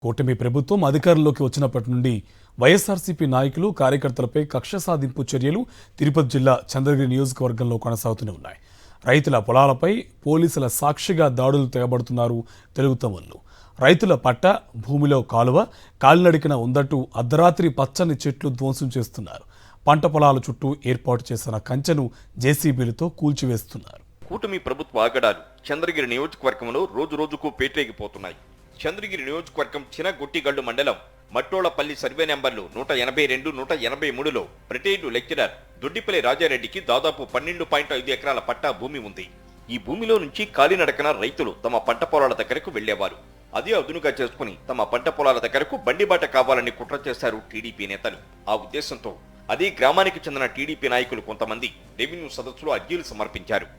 కూటమి ప్రభుత్వం అధికారంలోకి వచ్చినప్పటి నుండి వైఎస్ఆర్సీపీ నాయకులు కార్యకర్తలపై కక్ష సాధింపు చర్యలు తిరుపతి జిల్లా చంద్రగిరి నియోజకవర్గంలో కొనసాగుతూనే ఉన్నాయి. రైతుల పొలాలపై పోలీసుల సాక్షిగా దాడులు తెగబడుతున్నారు తెలుగుతమ్ముళ్లు. రైతుల పట్ట భూమిలో కాలువ కాలినడికిన ఉందట్టు అర్ధరాత్రి పచ్చని చెట్లు ధ్వంసం చేస్తున్నారు. పంట పొలాల చుట్టూ ఏర్పాటు చేసిన కంచెను జేసీబీలతో కూల్చివేస్తున్నారు. కూటమి ప్రభుత్వ ఆగడాలు చంద్రగిరి నియోజకవర్గంలో రోజు రోజుకు పేటరేగిపోతున్నాయి. చంద్రగిరి నియోజకవర్గం చినగొట్టిగల్లు మండలం మట్టోళ్లపల్లి సర్వే నెంబర్లు 182, 183లో రిటైర్డ్ లెక్చరర్ దొడ్డిపల్లి రాజారెడ్డికి దాదాపు 12.5 ఎకరాల పట్టా భూమి ఉంది. ఈ భూమిలో నుంచి కాలినడకన రైతులు తమ పంట పొలాల దగ్గరకు వెళ్లేవారు. అదే అదునుగా చేసుకుని తమ పంట పొలాల దగ్గరకు బండిబాట కావాలని కుట్ర చేశారు టీడీపీ నేతలు. ఆ ఉద్దేశంతో అదే గ్రామానికి చెందిన టీడీపీ నాయకులు కొంతమంది రెవెన్యూ సదస్సులో అర్జీలు సమర్పించారు.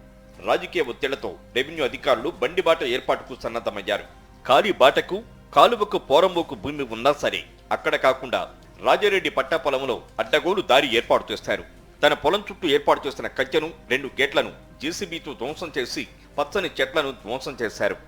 రాజకీయ ఒత్తిళ్లతో రెవెన్యూ అధికారులు బండిబాట ఏర్పాటుకు సన్నద్ధమయ్యారు. కాలి బాటకు కాలువకు పోరంబోకు భూమి ఉన్నా సరే అక్కడ కాకుండా రాజారెడ్డి పట్టా పొలంలో అడ్డగోలు దారి ఏర్పాటు చేశారు. తన పొలం చుట్టూ ఏర్పాటు చేసిన కంచెను 2 గేట్లను జేసీబీతో ధ్వంసం చేసి పచ్చని చెట్లను ధ్వంసం చేశారు.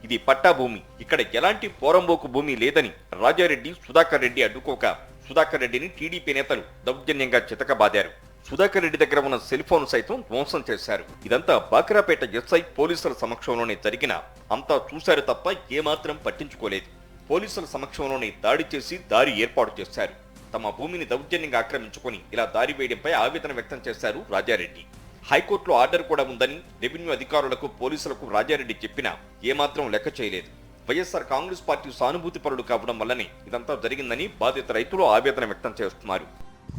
ఇది పట్టా భూమి, ఇక్కడ ఎలాంటి పోరంబోకు భూమి లేదని రాజారెడ్డి సుధాకర్ రెడ్డి అడ్డుకోక సుధాకర్ రెడ్డిని టీడీపీ నేతలు దౌర్జన్యంగా చితకబాదారు. సుధాకర్ రెడ్డి దగ్గర ఉన్న సెల్ ఫోన్ సైతం ధ్వంసం చేశారు. ఇదంతా బాకరాపేట ఎస్ఐ పోలీసుల సమక్షంలోనే జరిగిన అంతా చూశారు తప్ప ఏమాత్రం పట్టించుకోలేదు. పోలీసుల సమక్షంలోనే దాడి చేసి దారి ఏర్పాటు చేశారు. తమ భూమిని దౌర్జన్యంగా ఆక్రమించుకొని ఇలా దారి వేయడంపై ఆవేదన వ్యక్తం చేశారు రాజారెడ్డి. హైకోర్టులో ఆర్డర్ కూడా ఉందని రెవెన్యూ అధికారులకు పోలీసులకు రాజారెడ్డి చెప్పినా ఏమాత్రం లెక్క చేయలేదు. వైఎస్ఆర్ కాంగ్రెస్ పార్టీ సానుభూతి పరులు కావడం వల్లనే ఇదంతా జరిగిందని బాధిత రైతులు ఆవేదన వ్యక్తం చేస్తున్నారు.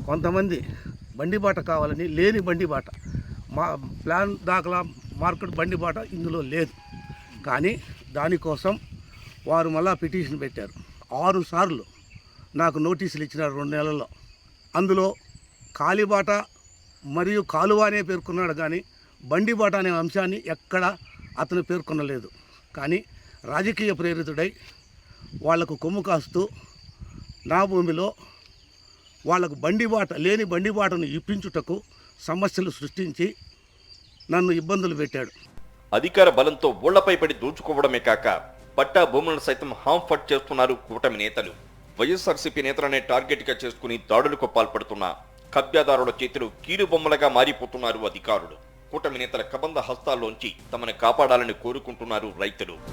కొంతమంది బండిబాట కావాలని లేని బండిబాట మా ప్లాన్ దాఖలా మార్కెట్ బండిబాట ఇందులో లేదు. కానీ దానికోసం వారు మళ్ళా పిటిషన్ పెట్టారు. 6 సార్లు నాకు నోటీసులు ఇచ్చినారు 2 నెలల్లో. అందులో కాలిబాట మరియు కాలువ అనే పేర్కొన్నాడు కానీ బండిబాట అనే అంశాన్ని ఎక్కడ అతను పేర్కొనలేదు. కానీ రాజకీయ ప్రేరితుడై వాళ్లకు కొమ్ము కాస్తూ నా భూమిలో వాళ్లకు బండిబాట లేని బండిబాటను ఇప్పించుటకు సమస్యలు సృష్టించి నన్ను ఇబ్బందులు పెట్టాడు. అధికార బలంతో ఊళ్లపై పడి దూచుకోవడమే కాక పట్టా భూములను సైతం హాంఫర్ట్ చేస్తున్నారు కూటమి నేతలు. వైఎస్ఆర్సీపీ నేతలనే టార్గెట్ గా చేసుకుని దాడులకు పాల్పడుతున్న కబ్జాదారుల చేతులు కీలు బొమ్మలుగా మారిపోతున్నారు అధికారులు. కూటమి నేతల కబంధ హస్తాల్లోంచి తమను కాపాడాలని కోరుకుంటున్నారు రైతులు.